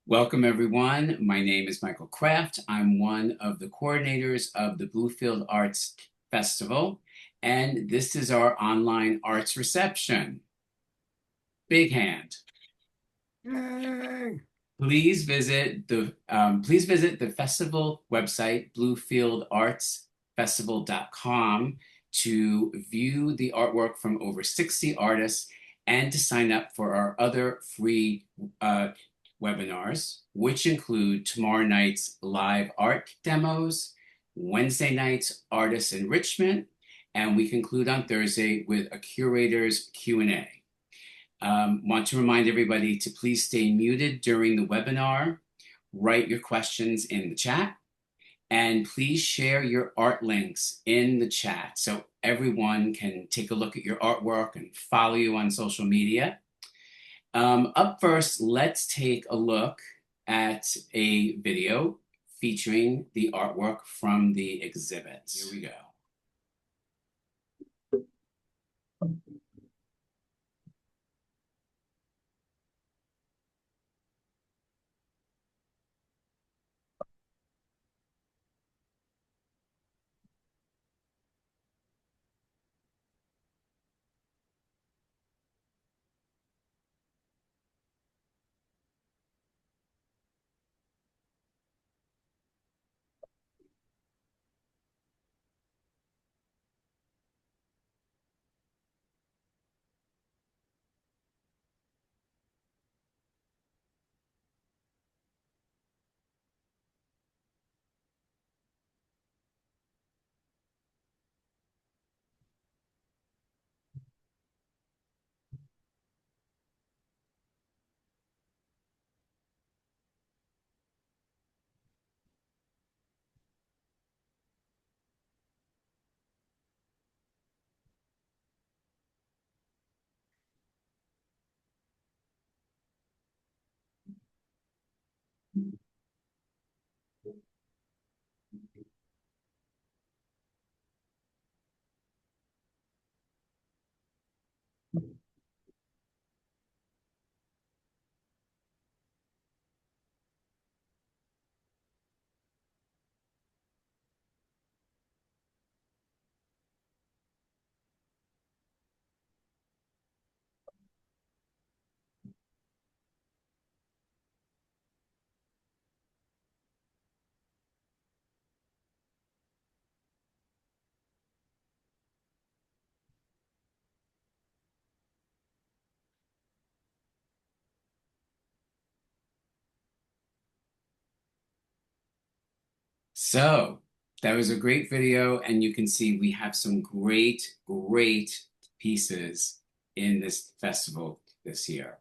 Welcome, everyone. My name is Michael Kraft. I'm one of the coordinators of the Bluefield Arts Festival, and this is our online arts reception. Big hand. Yay! Please visit the festival website, bluefieldartsfestival.com, to view the artwork from over 60 artists and to sign up for our other free webinars, which include tomorrow night's live art demos, Wednesday night's artist enrichment, and we conclude on Thursday with a curator's Q&A. Want to remind everybody to please stay muted during the webinar, write your questions in the chat, and please share your art links in the chat so everyone can take a look at your artwork and follow you on social media. Up first, let's take a look at a video featuring the artwork from the exhibits. Here we go. So that was a great video, and you can see we have some great pieces in this festival this year.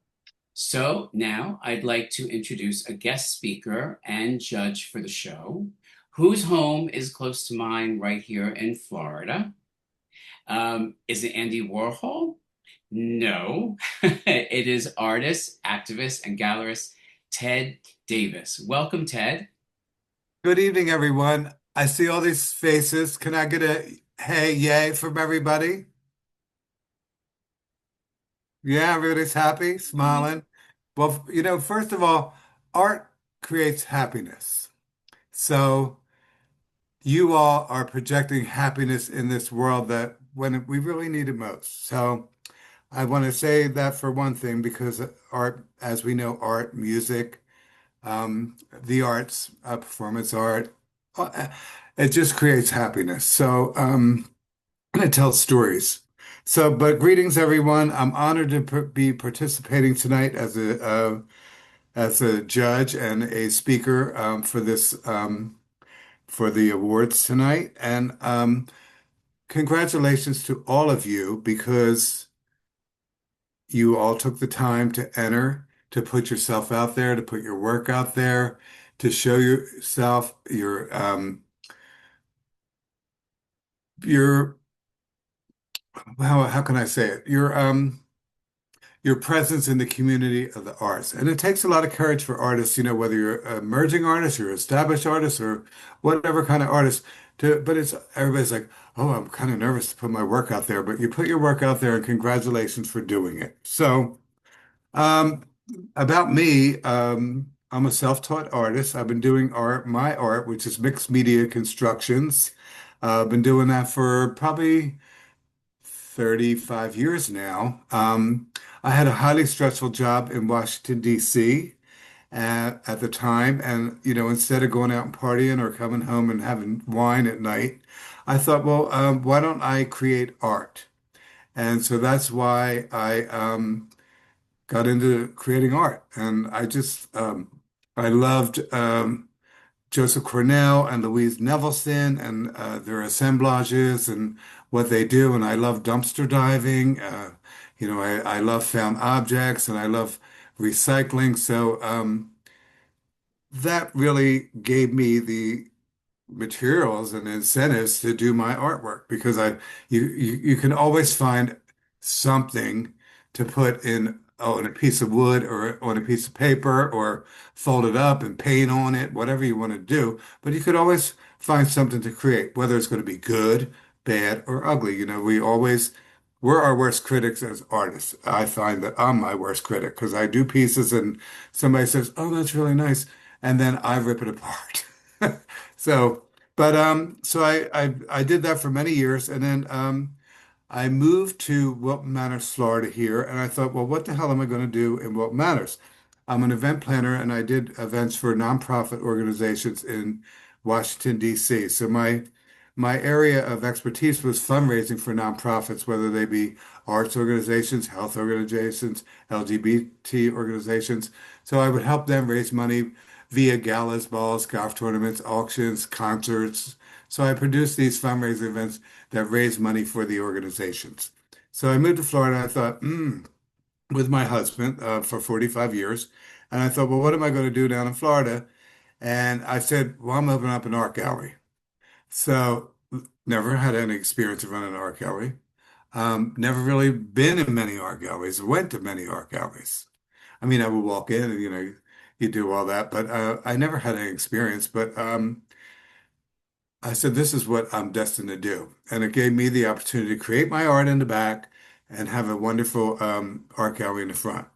So now I'd like to introduce a guest speaker and judge for the show, whose home is close to mine right here in Florida. Is it Andy Warhol? No, it is artist, activist, and gallerist Ted Davis. Welcome, Ted. Good evening, everyone. I see all these faces. Can I get a hey, yay from everybody? Yeah, everybody's happy, smiling. Well, first of all, art creates happiness. So you all are projecting happiness in this world that when we really need it most. So I want to say that for one thing, because art, as we know, art, music, the arts, performance art, uh, it just creates happiness. So, and it tells stories. So, but greetings, everyone. I'm honored to be participating tonight as a judge and a speaker for this for the awards tonight. And congratulations to all of you because you all took the time to enter, to put yourself out there, to put your work out there, to show yourself your how can I say it? Your presence in the community of the arts. And it takes a lot of courage for artists, whether you're an emerging artist, you're an established artist, or whatever kind of artist, but it's everybody's like, oh, I'm kind of nervous to put my work out there, but you put your work out there and congratulations for doing it. So, um, about me, I'm a self-taught artist. I've been doing my art, which is mixed media constructions. I've been doing that for probably 35 years now. I had a highly stressful job in Washington, D.C. At the time. And, instead of going out and partying or coming home and having wine at night, I thought, well, why don't I create art? And so that's why I got into creating art. And I loved Joseph Cornell and Louise Nevelson and their assemblages and what they do. And I love dumpster diving. I love found objects and I love recycling. So that really gave me the materials and incentives to do my artwork because you can always find something to put in on a piece of wood or on a piece of paper or fold it up and paint on it, whatever you want to do. But you could always find something to create, whether it's going to be good, bad, or ugly. We're our worst critics as artists. I find that I'm my worst critic because I do pieces and somebody says, "Oh, that's really nice," and then I rip it apart. So, so I did that for many years, and then I moved to Wilton Manors, Florida here, and I thought, well, what the hell am I going to do in Wilton Manors? I'm an event planner, and I did events for nonprofit organizations in Washington, D.C. So my area of expertise was fundraising for nonprofits, whether they be arts organizations, health organizations, LGBT organizations. So I would help them raise money via galas, balls, golf tournaments, auctions, concerts. So I produced these fundraising events that raise money for the organizations. So I moved to Florida. I thought, with my husband for 45 years. And I thought, well, what am I going to do down in Florida? And I said, well, I'm opening up an art gallery. So never had any experience of running an art gallery. Never really been in many art galleries, went to many art galleries. I mean, I would walk in and, you do all that, but I never had any experience. But I said, this is what I'm destined to do. And it gave me the opportunity to create my art in the back and have a wonderful art gallery in the front.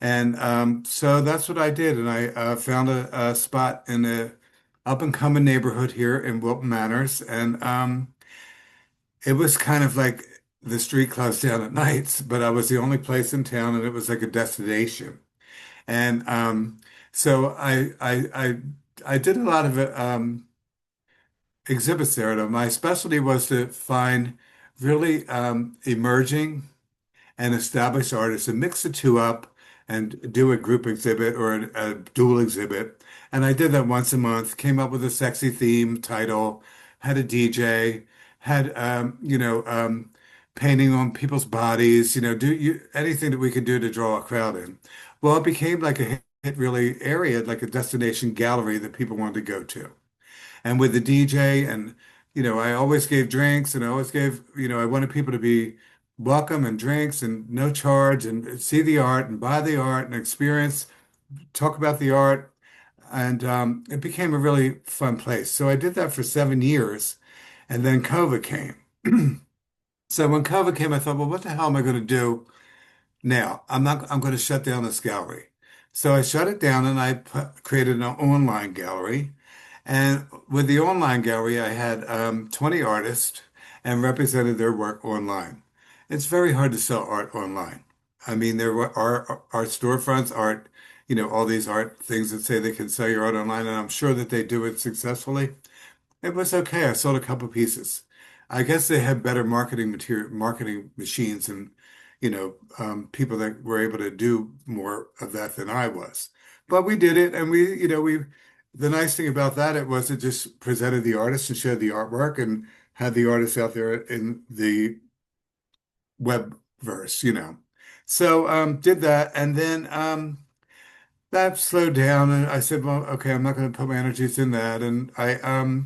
And so that's what I did. And I found a spot in a up and coming neighborhood here in Wilton Manors. And it was kind of like the street closed down at nights, but I was the only place in town and it was like a destination. And so I did a lot of exhibits there. And my specialty was to find really emerging and established artists and mix the two up and do a group exhibit or a dual exhibit. And I did that once a month, came up with a sexy theme title, had a DJ, had painting on people's bodies, anything that we could do to draw a crowd in. Well, it became like a hit really area, like a destination gallery that people wanted to go to. And with the DJ and I always gave drinks and I always gave, I wanted people to be welcome and drinks and no charge and see the art and buy the art and experience, talk about the art. And it became a really fun place. So I did that for 7 years and then COVID came. So when COVID came, I thought, well, what the hell am I going to do now? I'm going to shut down this gallery. So I shut it down and created an online gallery. And with the online gallery, I had 20 artists and represented their work online. It's very hard to sell art online. I mean, are art storefronts, all these art things that say they can sell your art online, and I'm sure that they do it successfully. It was okay. I sold a couple pieces. I guess they had better marketing machines, and people that were able to do more of that than I was. But we did it, and we. The nice thing about that it was it just presented the artist and showed the artwork and had the artists out there in the web verse. So did that, and then that slowed down, and I said, well, okay, I'm not going to put my energies in that, and I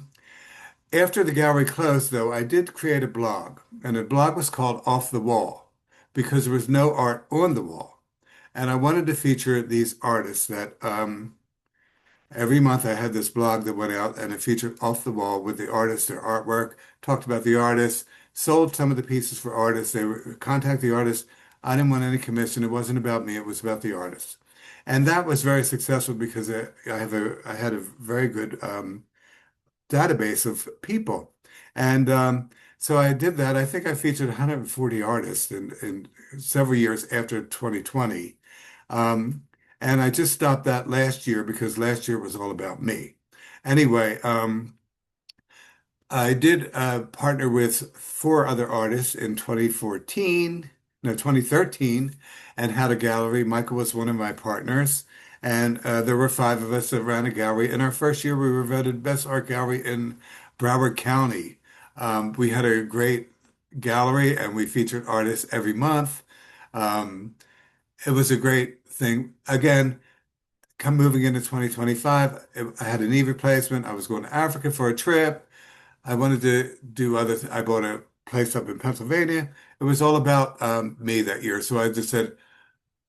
after the gallery closed, though, I did create a blog, and the blog was called Off the Wall because there was no art on the wall. And I wanted to feature these artists that every month I had this blog that went out and it featured Off the Wall with the artists, their artwork, talked about the artists, sold some of the pieces for artists. They would contact the artists. I didn't want any commission. It wasn't about me. It was about the artists. And that was very successful because I had a very good database of people. And so I did that. I think I featured 140 artists in several years after 2020. Um, and I just stopped that last year because last year was all about me. Anyway, I did partner with four other artists in 2014, no, 2013, and had a gallery. Michael was one of my partners, and there were five of us that ran a gallery. In our first year, we were voted best art gallery in Broward County. We had a great gallery, and we featured artists every month. Um, it was a great thing. Again, come moving into 2025, I had a knee replacement. I was going to Africa for a trip. I wanted to do I bought a place up in Pennsylvania. It was all about me that year. So I just said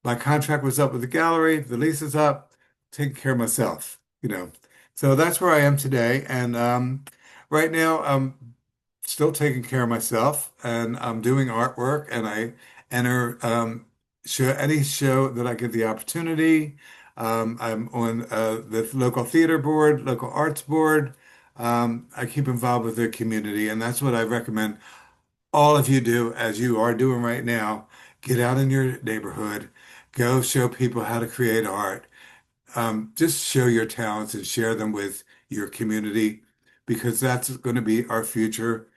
my contract was up with the gallery, the lease is up, taking care of myself, you know. So that's where I am today. And right now, I'm still taking care of myself, and I'm doing artwork, and I enter any show that I get the opportunity. I'm on the local theater board, local arts board. I keep involved with the community, and that's what I recommend all of you do, as you are doing right now. Get out in your neighborhood, go show people how to create art. Just show your talents and share them with your community because that's going to be our future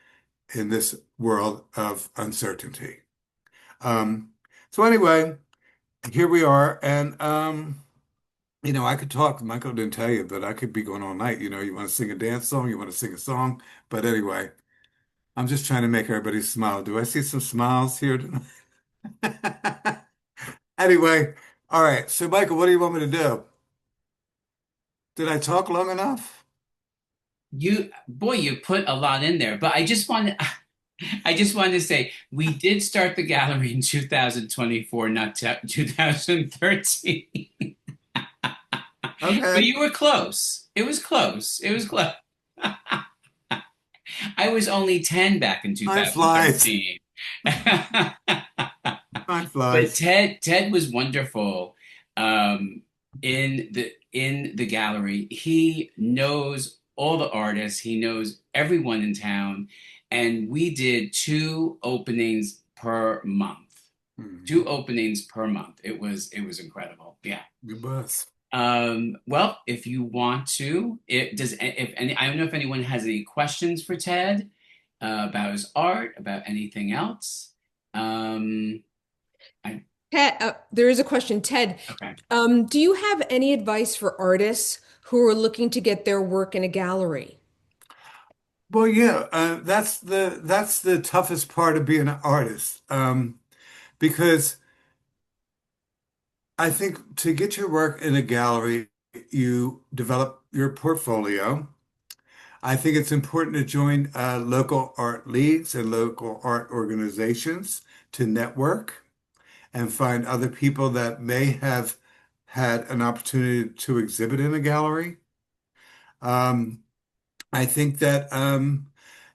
in this world of uncertainty. Um, so anyway, here we are, and I could talk. Michael didn't tell you, but I could be going all night. You want to sing a dance song, you want to sing a song, but anyway, I'm just trying to make everybody smile. Do I see some smiles here tonight? Anyway, all right. So, Michael, what do you want me to do? Did I talk long enough? You put a lot in there, but I just wanted to say we did start the gallery in 2024, not 2013. But Okay. you were close. It was close. It was close. I was only 10 back in Time flies. 2013. Time But flies. Ted was wonderful in the gallery. He knows all the artists. He knows everyone in town, and we did two openings per month. Two Mhm. openings per month. It was incredible. Yeah. Good bus. Well, if you want to, it does. If any, I don't know if anyone has any questions for Ted about his art, about anything else. Um, I Ted, there is a question. Ted, okay. do you have any advice for artists who are looking to get their work in a gallery? Well, yeah, that's the toughest part of being an artist, because I think to get your work in a gallery, you develop your portfolio. I think it's important to join local art leagues and local art organizations to network and find other people that may have had an opportunity to exhibit in a gallery. Um, I think that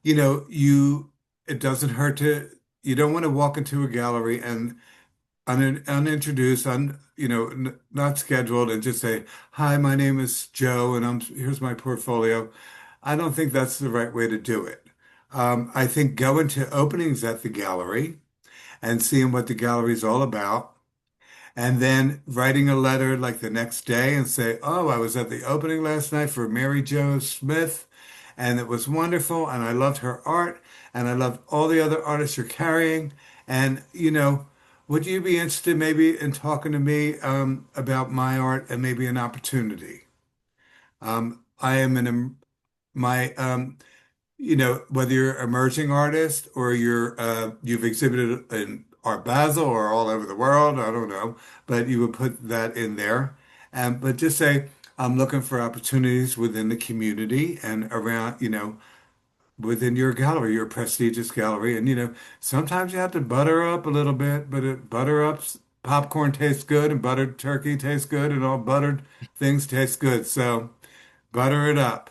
it doesn't hurt you don't want to walk into a gallery and unintroduced, not scheduled, and just say, "Hi, my name is Joe, and here's my portfolio." I don't think that's the right way to do it. I think going to openings at the gallery and seeing what the gallery is all about, and then writing a letter like the next day and say, "Oh, I was at the opening last night for Mary Jo Smith, and it was wonderful, and I loved her art, and I loved all the other artists you're carrying, and would you be interested maybe in talking to me about my art and maybe an opportunity? I am my whether you're an emerging artist or you've exhibited in Art Basel or all over the world, I don't know, but you would put that in there. But just say, I'm looking for opportunities within the community and around, within your gallery, your prestigious gallery. And, sometimes you have to butter up a little bit, but butter ups, popcorn tastes good and buttered turkey tastes good and all buttered things taste good. So butter it up.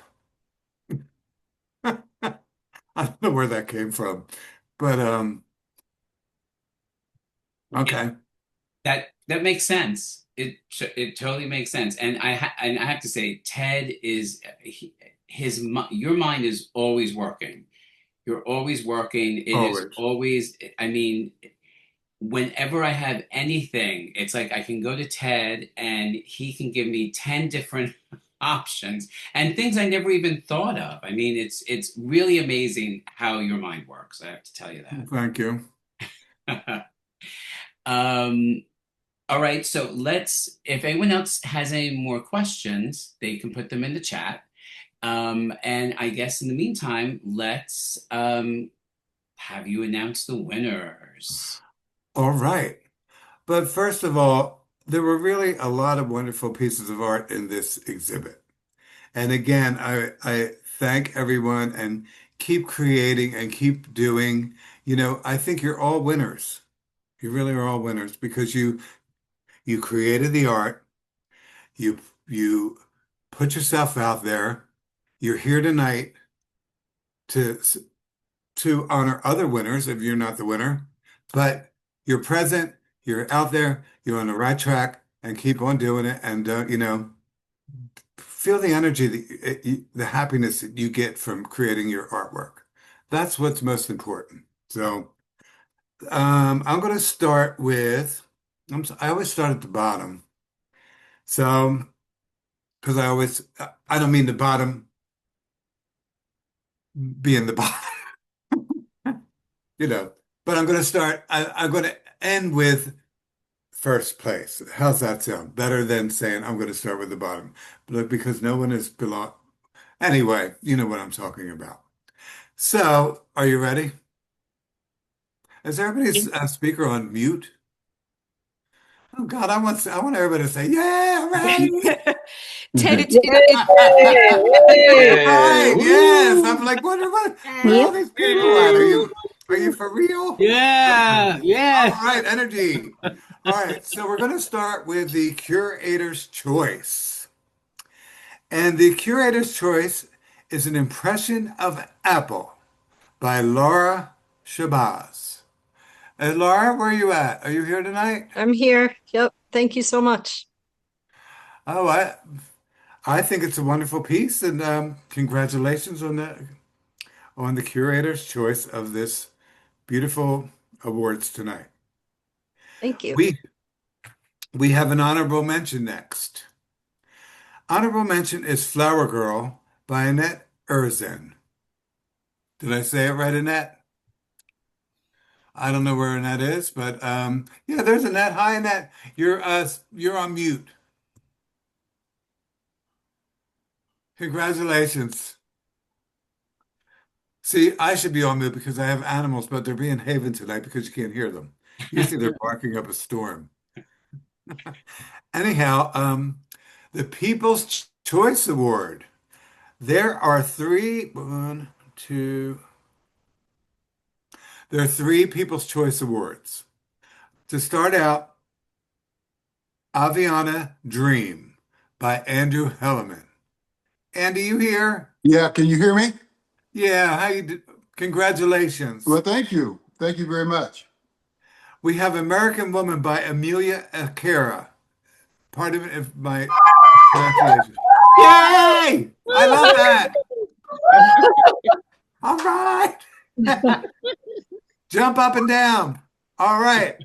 I don't know where that came from, but Yeah, okay. that makes sense. it totally makes sense. And I have to say, Ted is your mind is always working. You're always working. It is Always. always, I mean, whenever I have anything, it's like I can go to Ted and he can give me 10 different options and things I never even thought of. I mean, it's really amazing how your mind works. I have to tell you Thank you. that. Um, all right, so if anyone else has any more questions, they can put them in the chat. And I guess in the meantime, let's have you announce the winners. All right. But first of all, there were really a lot of wonderful pieces of art in this exhibit. And again, I thank everyone and keep creating and keep doing. I think you're all winners. You really are all winners because you created the art, you put yourself out there. You're here tonight to to honor other winners if you're not the winner, but you're present, you're out there, you're on the right track, and keep on doing it. And feel the energy, the happiness that you get from creating your artwork. That's what's most important. So I'm going to start with, I always start at the bottom. So, because I don't mean the bottom being the bottom, but I'm going to I'm going to end with first place. How's that sound? Better than saying I'm going to start with the bottom. Look, because no one is belong. Anyway, you know what I'm talking about. So, are you ready? Is everybody's speaker on mute? Oh God, I want everybody to say, "Yeah, right." Ted, Right, yes. I'm like, what are all these people at? Are you for real? Yeah, yeah. All right, energy. All right, so we're going to start with the curator's choice. And the curator's choice is an impression of Apple by Laura Shabazz. Hey, Laura, where are you at? Are you here tonight? I'm here. Yep. Thank you so much. Oh, I think it's a wonderful piece, and congratulations on the curator's choice of this beautiful awards tonight. Thank you. We have an honorable mention next. Honorable mention is Flower Girl by Annette Erzen. Did I say it right, Annette? I don't know where Annette is, but yeah, there's Annette. Hi, Annette. You're on mute. Congratulations. See, I should be on mute because I have animals, but they're being haven tonight because you can't hear them. Usually they're barking up a storm. Anyhow, the People's Choice Award. There are there are three People's Choice Awards. To start out, Aviana Dream by Andrew Hollimon. Andy, you here? Yeah, can you hear me? Yeah, congratulations. Well, thank you. Thank you very much. We have American Woman by Amelia Acerra. Pardon me if my pronunciation. Yay! I love that. All right. Jump up and down. All right.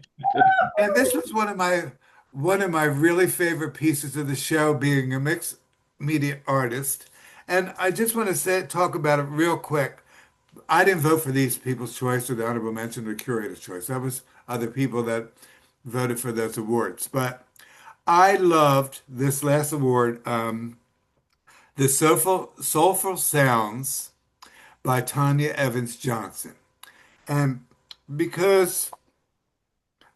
And this was one of my really favorite pieces of the show, being a mixed media artist. And I just want to talk about it real quick. I didn't vote for these People's Choice or the honorable mention or Curator's Choice. That was other people that voted for those awards. But I loved this last award, The Soulful Sounds by Tanya Evans Johnson. And because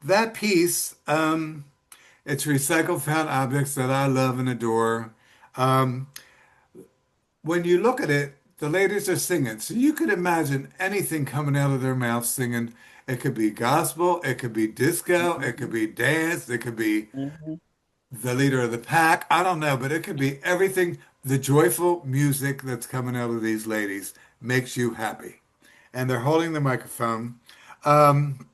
that piece, it's recycled found objects that I love and adore. When you look at it, the ladies are singing. So you could imagine anything coming out of their mouth singing. It could be gospel, it could be disco, it could be dance, it could be the leader of the pack. I don't know, but it could be everything. The joyful music that's coming out of these ladies makes you happy. And they're holding the microphone. And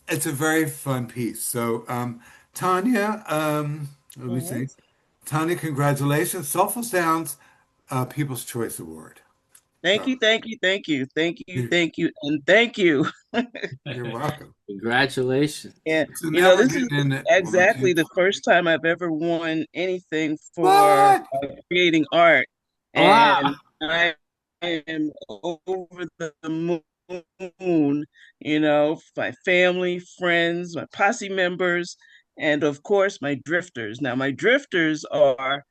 it's a very fun piece. So, Tanya, let me see. Yes. Tanya, congratulations. Soulful Sounds People's Choice Award. Thank So, you, thank you, thank you, thank you, you- thank you, and thank you. you're welcome. Congratulations. And So now we're this is getting in it. One, exactly two, the first time I've ever won anything for what? creating art, and Wow. I am over the moon. My family, friends, my posse members, and of course my drifters. Now, my drifters are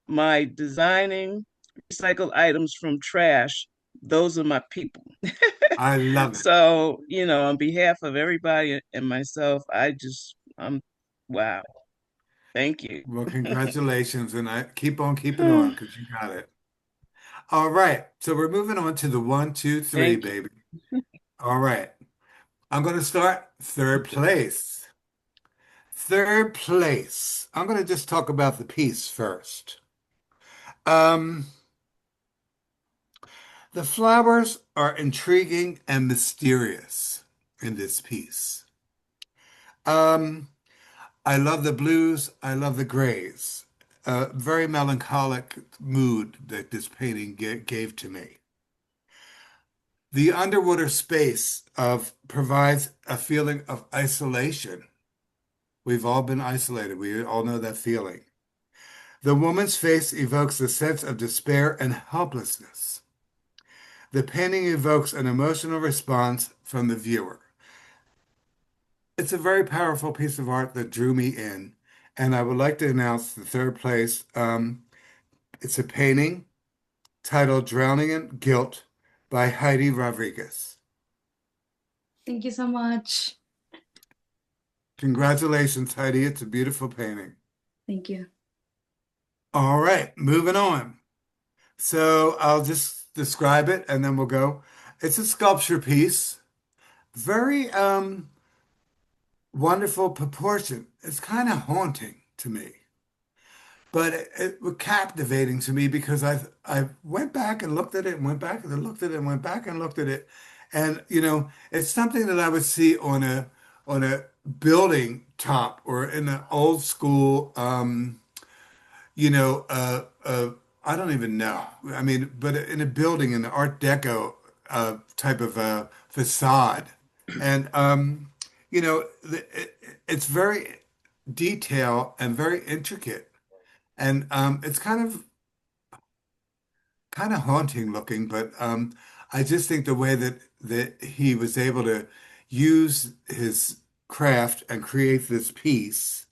my designing recycled items from trash. Those are my people. I love it. So, on behalf of everybody and myself, wow. Thank you. Well, congratulations, and I keep on keeping on because you got it. All right, so we're moving on to the one, two, three, Thank you. baby. All right, I'm going to start third place. Third place. I'm going to just talk about the piece first. Um, the flowers are intriguing and mysterious in this piece. Um, I love the blues. I love the grays. Very melancholic mood that this painting gave to me. The underwater space of provides a feeling of isolation. We've all been isolated. We all know that feeling. The woman's face evokes a sense of despair and helplessness. The painting evokes an emotional response from the viewer. It's a very powerful piece of art that drew me in, and I would like to announce the third place. It's a painting titled Drowning in Guilt by Heidi Rodriguez. Thank you so much. Congratulations, Heidi. It's a beautiful painting. Thank you. All right, moving on. So I'll just describe it and then we'll go. It's a sculpture piece, very wonderful proportion. It's kind of haunting to me, but it was captivating to me because I went back and looked at it and went back and looked at it and went back and looked at it, and it's something that I would see on a building top or in an old school you know, I don't even know. I mean, but in a building, in the Art Deco type of facade, and it's very detailed and very intricate, and it's kind of haunting looking. But I just think the way that he was able to use his craft and create this piece.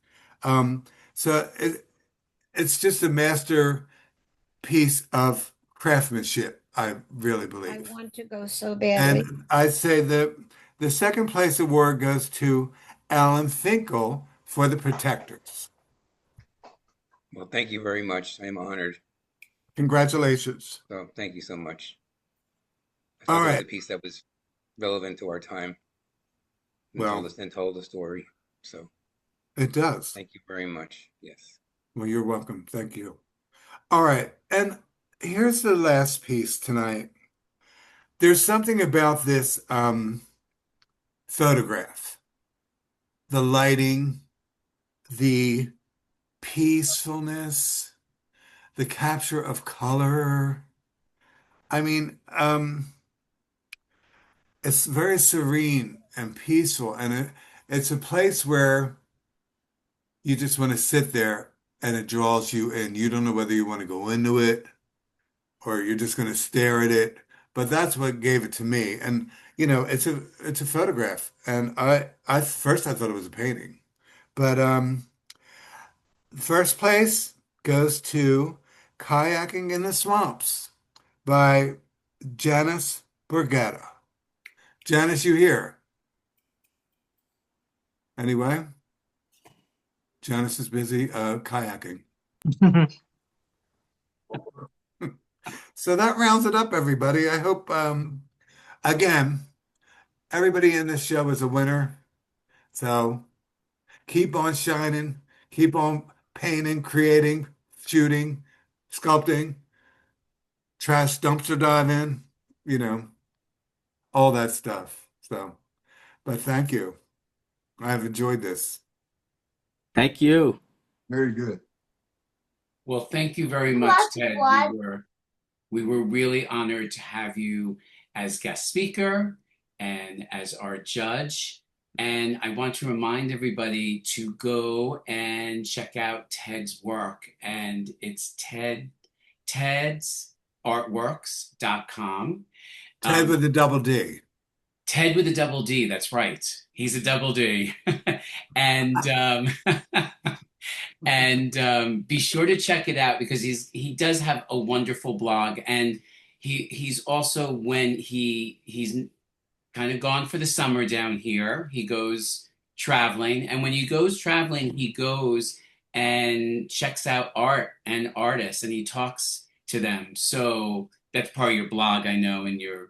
Um, so it's just a masterpiece of craftsmanship, I really I believe. want to go so badly. And I'd say the second place award goes to Alan Finkel for The Protectors. Well, thank you very much. I'm honored. Congratulations. So thank you so much. I All thought it was a right. piece that was relevant to our time Well, and told the story. So it does. thank you very much. Yes. Well, you're welcome. Thank you. All right. And here's the last piece tonight. There's something about this photograph, the lighting, the peacefulness, the capture of color. I mean, it's very serene and peaceful, and it's a place where you just want to sit there and it draws you in. You don't know whether you want to go into it or you're just going to stare at it. But that's what gave it to me. And it's a photograph. And I first I thought it was a painting. But first place goes to Kayaking in the Swamps by Janice Borgetta. Janice, you here? Anyway, Janice is busy kayaking. So that rounds it up, everybody. I hope, again, everybody in this show is a winner. So keep on shining, keep on painting, creating, shooting, sculpting, trash dumpster diving, you know, all that stuff. So But thank you. I've enjoyed this. Thank you. Very good. Well, thank you very much, Ted. We were really honored to have you as guest speaker and as our judge. And I want to remind everybody to go and check out Ted's work. And it's tedsartworks.com. Ted with a double D. Ted with a double D, that's right. He's a double D. And be sure to check it out because he does have a wonderful blog, and he's also, when he's kind of gone for the summer down here, he goes traveling, and when he goes traveling, he goes and checks out art and artists, and he talks to them. So that's part of your blog, I know, and your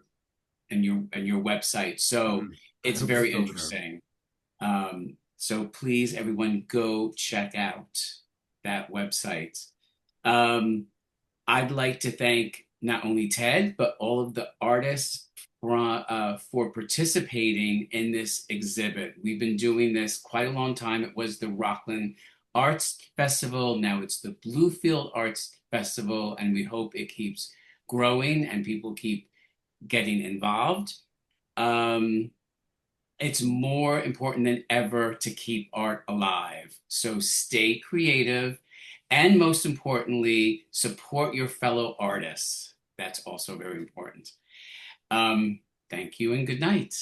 website. So it's very interesting. So please, everyone, go check out that website. I'd like to thank not only Ted, but all of the artists for participating in this exhibit. We've been doing this quite a long time. It was the Rockland Arts Festival. Now it's the Bluefield Arts Festival, and we hope it keeps growing and people keep getting involved. It's more important than ever to keep art alive. So stay creative, and most importantly, support your fellow artists. That's also very important. Thank you and good night.